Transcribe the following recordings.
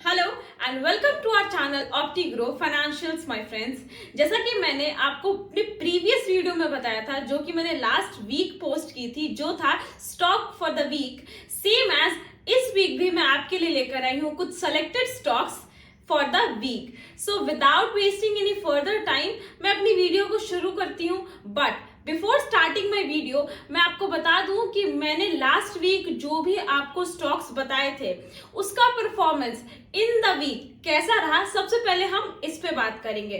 Hello and welcome to our channel Optigrow Financials my friends. जैसा कि मैंने आपको अपने प्रीवियस वीडियो में बताया था, जो कि मैंने लास्ट वीक पोस्ट की थी, जो था stock for the week, same as इस वीक भी मैं आपके लिए लेकर आई हूँ कुछ selected stocks for the week. So without wasting any further time मैं अपनी वीडियो को शुरू करती हूँ। But before starting my video मैं आपको बता दूं कि मैंने लास्ट वीक जो भी आपको स्टॉक्स बताए थे उसका परफॉर्मेंस इन द वीक कैसा रहा, सबसे पहले हम इस पे बात करेंगे।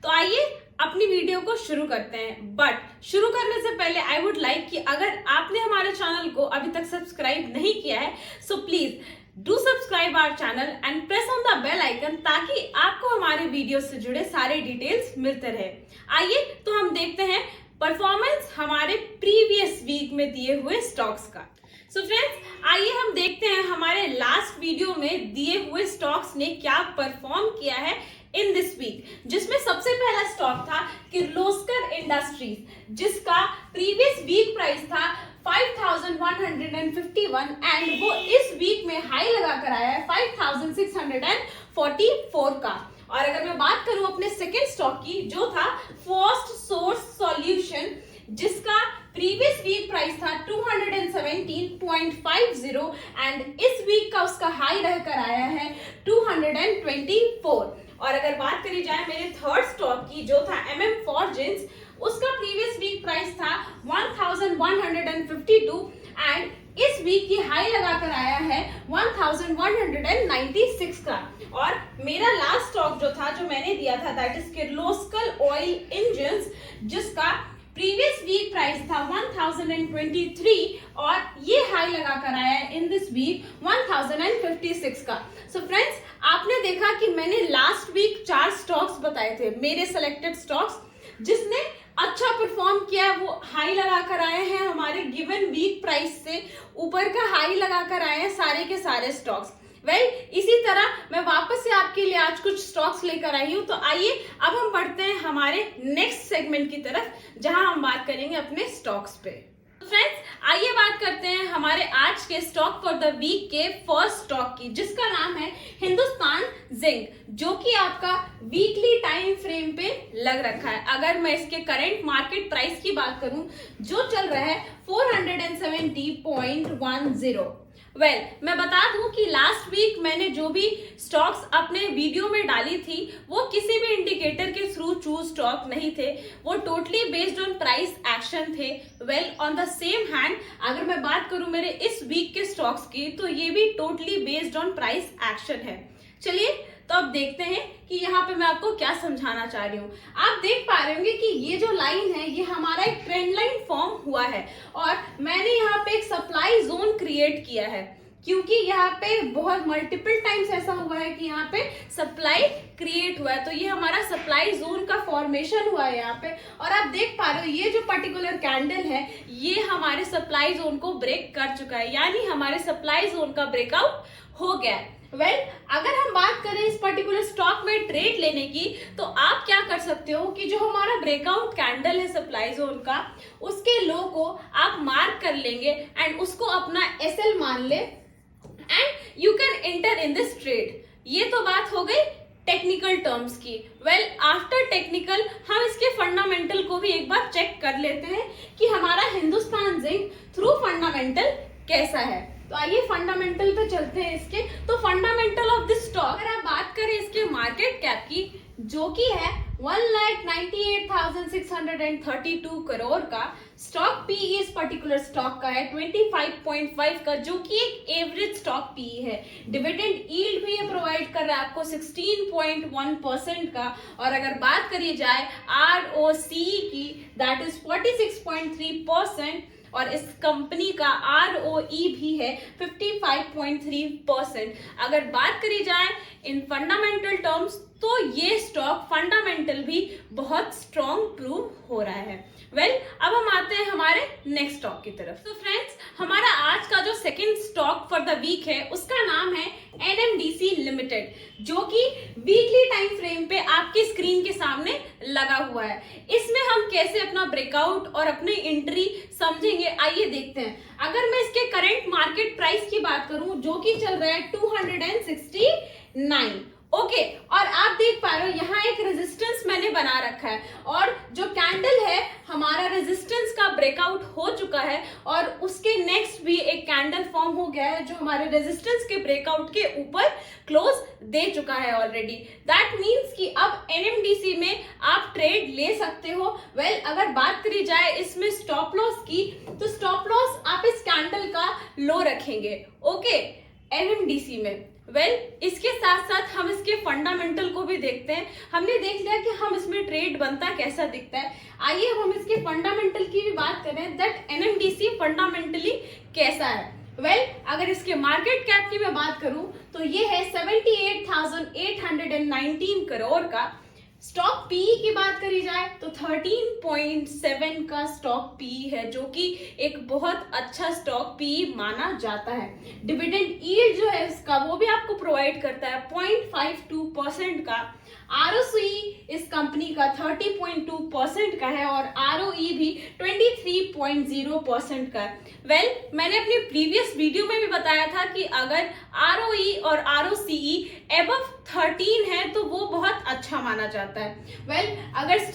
तो आइए अपनी वीडियो को शुरू करते हैं। बट शुरू करने से पहले आई वुड लाइक कि अगर आपने हमारे चैनल को अभी तक सब्सक्राइब नहीं किया है so please do subscribe our channel and press on the bell icon, ताकि आपको हमारे वीडियो से जुड़े सारे डिटेल्स मिलते रहे। आइए तो हम देखते हैं परफॉर्मेंस हमारे प्रीवियस वीक में दिए हुए स्टॉक्स का। सो फ्रेंड्स, आइए हम देखते हैं हमारे लास्ट वीडियो में दिए हुए स्टॉक्स ने क्या परफॉर्म किया है इन दिस वीक, जिसमें सबसे पहला स्टॉक था किर्लोस्कर इंडस्ट्रीज, जिसका प्रीवियस वीक प्राइस था 5151 एंड वो इस वीक में हाई लगाकर आया है 5644 का। और अगर मैं बात करूं अपने सेकेंड स्टॉक की, जो था फर्स्ट सोर्स सॉल्यूशन, जिसका प्रीवियस वीक प्राइस था 217.50 एंड इस वीक का उसका हाई रहकर आया है 224। और अगर बात करी जाए मेरे थर्ड स्टॉक की, जो था MM Forgings, उसका प्रीवियस वीक प्राइस था 1152 एंड इस वीक की हाई लगाकर आया है 1196 का। और मेरा लास्ट स्टॉक जो था, जो मैंने दिया था, that is Kirloskar oil engines, जिसका प्रीवियस वीक प्राइस था 1023 और ये हाई लगाकर आया है इन दिस वीक 1056 का। सो फ्रेंड्स, आपने देखा कि मैंने लास्ट वीक 4 स्टॉक्स बताए थे, मेरे सेलेक्टेड स्टॉक्स, जिसने अच्छा परफॉर्म किया, वो हाई लगाकर आए हैं हमारे गिवन वीक प्राइस से ऊपर का हाई लगाकर आए हैं सारे के सारे स्टॉक्स। इसी तरह मैं वापस से आपके लिए आज कुछ स्टॉक्स लेकर आई हूं। तो आइए अब हम बढ़ते हैं हमारे नेक्स्ट सेगमेंट की तरफ, जहां हम बात करेंगे अपने स्टॉक्स पे। फ्रेंड्स, आइए बात करते हैं हमारे आज के स्टॉक फॉर द वीक के फर्स्ट स्टॉक की, जिसका नाम है हिंदुस्तान जिंक, जो कि आपका वीकली टाइम फ्रेम पे लग रखा है। अगर मैं इसके करंट मार्केट प्राइस की बात करूं, जो चल रहा है 470.10। मैं बता दूं कि लास्ट वीक मैंने जो भी स्टॉक्स अपने वीडियो में डाली थी, वो किसी भी इंडिकेटर के थ्रू चूज स्टॉक नहीं थे, वो totally based on price action थे। ऑन द सेम हैंड अगर मैं बात करूं मेरे इस वीक के स्टॉक्स की, तो ये भी totally based on price action है। चलिए तो अब देखते हैं कि यहाँ पे मैं आपको क्या समझाना चाह रही हूँ। आप देख पा रहे होंगे कि ये जो लाइन है, ये हमारा एक ट्रेंड लाइन फॉर्म हुआ है और मैंने यहाँ पे एक सप्लाई जोन क्रिएट किया है, क्योंकि यहाँ पे बहुत मल्टीपल टाइम्स ऐसा हुआ है कि यहाँ पे सप्लाई क्रिएट हुआ है। तो ये हमारा सप्लाई जोन का फॉर्मेशन हुआ है यहाँ पे, और आप देख पा रहे हो ये जो पर्टिकुलर कैंडल है, ये हमारे सप्लाई जोन को ब्रेक कर चुका है, यानी हमारे सप्लाई जोन का ब्रेकआउट हो गया है। अगर हम बात करें इस पर्टिकुलर स्टॉक में ट्रेड लेने की, तो आप क्या कर सकते हो कि जो हमारा ब्रेकआउट कैंडल है सप्लाई जोन का, उसके लो को आप मार्क कर लेंगे एंड उसको अपना SL मान ले and you can enter in this trade. ये तो बात हो गई टेक्निकल टर्म्स की। आफ्टर टेक्निकल हम इसके फंडामेंटल को भी एक बार चेक कर लेते हैं कि हमारा हिंदुस्तान जिंक थ्रू फंडामेंटल कैसा है। तो आइए फंडामेंटल पे चलते हैं इसके। तो फंडामेंटल ऑफ दिस स्टॉक, अगर आप बात करें इसके मार्केट कैप की, जो कि है 1,98,632 करोड़ का, स्टॉक पी इस पर्टिकुलर स्टॉक का है 25.5 का, जो कि एक एवरेज स्टॉक पी है। डिविडेंड यील्ड भी ये प्रोवाइड कर रहा है आपको 16.1% का। और अगर बात करी जाए ROCE की, दैट इज 46.3%, और इस कंपनी का ROE भी है 55.3%। अगर बात करी जाए इन फंडामेंटल टर्म्स, तो ये स्टॉक फंडामेंटल भी बहुत स्ट्रॉन्ग प्रूव हो रहा है। अब हम आते हैं हमारे नेक्स्ट स्टॉक की तरफ। तो फ्रेंड्स, हमारा आज का जो second stock for the week है, उसका नाम है NMDC लिमिटेड, जो कि वीकली टाइम फ्रेम पे आपकी स्क्रीन के सामने लगा हुआ है। इसमें हम कैसे अपना ब्रेकआउट और अपनी एंट्री समझेंगे, आइए देखते हैं। अगर मैं इसके करंट मार्केट प्राइस की बात करूं, जो कि चल रहा है 260 9। ओके, और आप देख पा रहे हो यहाँ एक रेजिस्टेंस मैंने बना रखा है, और जो कैंडल है हमारा रेजिस्टेंस का ब्रेकआउट हो चुका है, और उसके नेक्स्ट भी एक कैंडल फॉर्म हो गया है जो हमारे रेजिस्टेंस के ब्रेकआउट के ऊपर क्लोज दे चुका है ऑलरेडी। दैट मीन्स कि अब एनएमडीसी में आप ट्रेड ले सकते हो। वेल, अगर बात करी जाए इसमें स्टॉप लॉस की, तो स्टॉप लॉस आप इस कैंडल का लो रखेंगे। ओके, एनएमडीसी में। वेल, इसके साथ साथ हम इसके फंडामेंटल को भी देखते हैं। हमने देख लिया कि हम इसमें ट्रेड बनता कैसा दिखता है। आइए अब हम इसके फंडामेंटल की भी बात करें, दैट एनएमडीसी फंडामेंटली कैसा है। वेल, अगर इसके मार्केट कैप की मैं बात करूं तो ये है 78,819 करोड़ का। स्टॉक पीई की बात करी जाए तो 13.7 का स्टॉक पीई है, जो कि एक बहुत अच्छा स्टॉक पीई माना जाता है। डिविडेंड यील्ड जो है इसका वो भी आपको प्रोवाइड करता है 0.52% का। आरओसी इस कंपनी का 30.2% का है, और आरओई भी 23.0% का है। वेल, मैंने अपनी प्रीवियस वीडियो में भी बताया था कि अगर आरओई और आरओसीई एबव 13 है तो वो बहुत अच्छा माना जाता है। वेल, अगर इस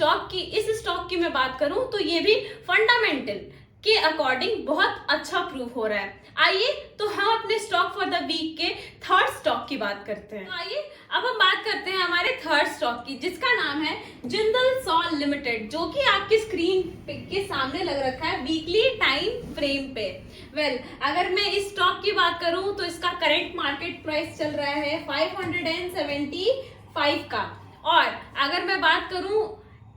स्टॉक की मैं बात करूं तो ये भी फंडामेंटल के अकॉर्डिंग बहुत अच्छा प्रूव हो रहा है। आइए तो हम अपने स्टॉक फॉर द वीक के थर्ड स्टॉक की बात करते हैं। तो आइए अब हम बात करते हैं हमारे थर्ड स्टॉक की, जिसका नाम है जिंदल सॉ लिमिटेड, जो कि आपकी स्क्रीन के सामने लग रखा है वीकली टाइम फ्रेम पे। वेल, अगर मैं इस स्टॉक की बात करूं तो इसका करंट मार्केट प्राइस चल रहा है 575 का। और अगर मैं बात करूं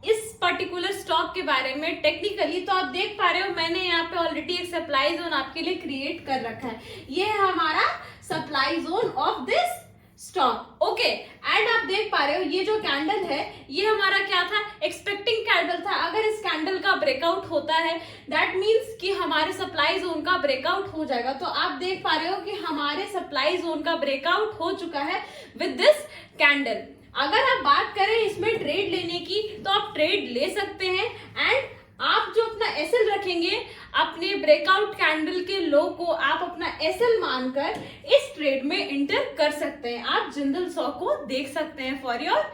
इस पर्टिकुलर स्टॉक के बारे में टेक्निकली, तो आप देख पा रहे हो मैंने यहाँ पे ऑलरेडी एक सप्लाई जोन आपके लिए क्रिएट कर रखा है। ये है हमारा supply zone of this stock. Okay, and आप देख पा रहे हो ये जो कैंडल है ये हमारा क्या था, एक्सपेक्टिंग कैंडल था। अगर इस कैंडल का ब्रेकआउट होता है दैट मीन्स कि हमारे सप्लाई जोन का ब्रेकआउट हो जाएगा। तो आप देख पा रहे हो कि हमारे सप्लाई जोन का ब्रेकआउट हो चुका है विद दिस कैंडल। अगर आप बात करें इसमें ट्रेड लेने की तो आप ट्रेड ले सकते हैं, एंड आप जो अपना एसएल रखेंगे अपने ब्रेकआउट कैंडल के लो को आप अपना एसएल मानकर इस ट्रेड में इंटर कर सकते हैं। आप जिंदल सॉ को देख सकते हैं for your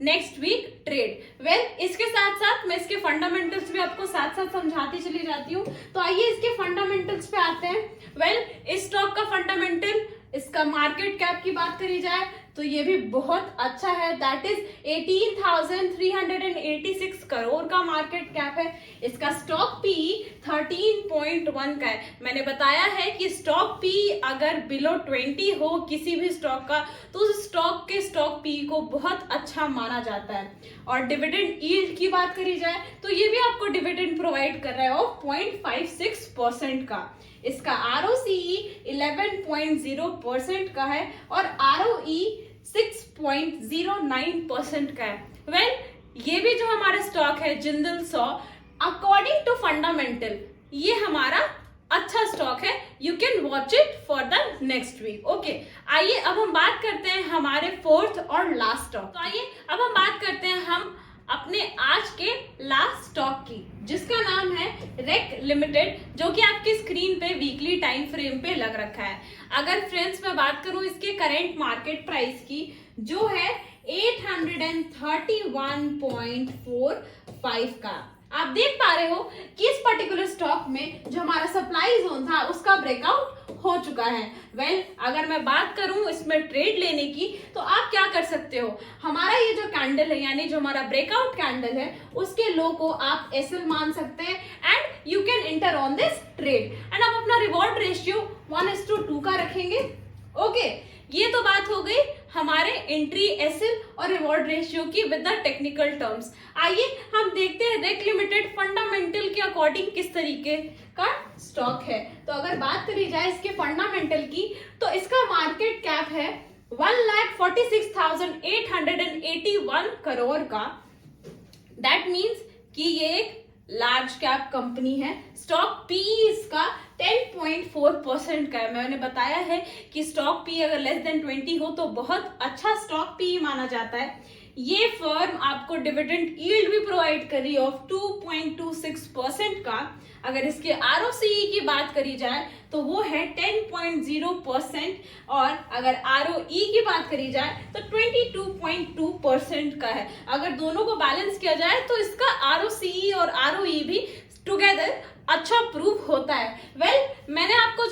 next week trade. Well, इसके साथ साथ मैं इसके फंडामेंटल्स भी आपको साथ साथ समझाती चली जाती हूँ। तो आइए इसके फंडामेंटल्स पे आते हैं। वेल, इस स्टॉक का फंडामेंटल, इसका मार्केट कैप की बात करी जाए तो ये भी बहुत अच्छा है, दैट इज 18,386 करोड़ का मार्केट कैप है। इसका स्टॉक पी 13.1 का है। मैंने बताया है कि स्टॉक पी अगर बिलो 20 हो किसी भी स्टॉक का तो उस स्टॉक के स्टॉक पी को बहुत अच्छा माना जाता है। और डिविडेंड यील्ड की बात करी जाए तो ये भी आपको डिविडेंड प्रोवाइड कर रहा है ऑफ 0.56% का। इसका आरओसीई 11.0% का है, और आरओई 6.09% का है। वेल, ये भी जो हमारा स्टॉक है Jindal Saw, according to fundamental ये हमारा अच्छा स्टॉक है। You can watch it for the next week. Okay, आइए अब हम बात करते हैं हमारे फोर्थ और लास्ट स्टॉक। तो आइए अब हम बात करते हैं हम अपने आज के लास्ट स्टॉक की, जिसका नाम है रेक लिमिटेड, जो कि आपकी स्क्रीन पे वीकली टाइम फ्रेम पे लग रखा है। अगर फ्रेंड्स मैं बात करूं इसके करंट मार्केट प्राइस की, जो है 831.45 का, आप देख पा रहे हो कि इस पर्टिकुलर स्टॉक में जो हमारा सप्लाई जोन था उसका ब्रेकआउट हो चुका है। वेल, अगर मैं बात करूं इसमें ट्रेड लेने की तो आप क्या कर सकते हो, हमारा ये जो कैंडल है यानी जो हमारा ब्रेकआउट कैंडल है उसके लो को आप एसएल मान सकते हैं, and you can inter on this trade, and आप अपना रिवॉर्ड रेशियो 1:2 का रखेंगे। ओके, ये तो बात हो गई हमारे एंट्री एसएल और रिवॉर्ड रेशियो की विद द टेक्निकल टर्म्स। आइए हम देखते हैं रेक लिमिटेड फंडामेंटल के अकॉर्डिंग किस तरीके का स्टॉक है। तो अगर बात करी जाए इसके फंडामेंटल की तो इसका मार्केट कैप है 1,46,881 करोड़ का। दैट मीन्स कि ये एक लार्ज कैप कंपनी है। स्टॉक पी इसका 10.4% का है। मैंने बताया है कि स्टॉक पी अगर लेस देन 20 हो तो बहुत अच्छा स्टॉक पी माना जाता है। ये फर्म आपको डिविडेंड यील्ड भी प्रोवाइड कर रही है ऑफ 2.26% का। अगर इसके ROCE की बात करी जाए तो वो है 10.0% और अगर ROE की बात करी जाए तो 22.2% का है। अगर दोनों को बैलेंस किया जाए तो इसका ROCE और ROE भी टुगेदर अच्छा प्रूव होता है। मैंने आपको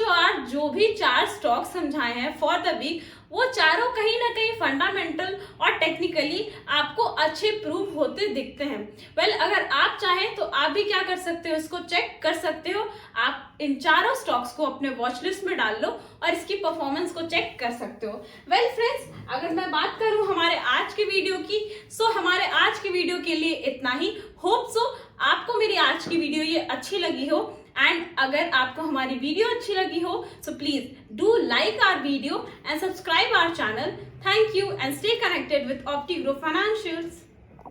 जो भी 4 स्टॉक समझाए हैं फॉर द वीक, वो चारों कहीं ना कहीं फंडामेंटल और टेक्निकली आपको अच्छे प्रूव होते दिखते हैं। अगर आप चाहें तो आप भी क्या कर सकते हो, इसको चेक कर सकते हो। आप इन चारों स्टॉक्स को अपने वॉच लिस्ट में डाल लो और इसकी परफॉर्मेंस को चेक कर सकते हो। फ्रेंड्स, अगर मैं बात करूं हमारे आज की वीडियो की, हमारे आज की वीडियो के लिए इतना ही। होप सो आपको मेरी आज की वीडियो ये अच्छी लगी हो, एंड अगर आपको हमारी वीडियो अच्छी लगी हो so please do like our video and subscribe our channel. Thank you and stay connected with Optigrow financials.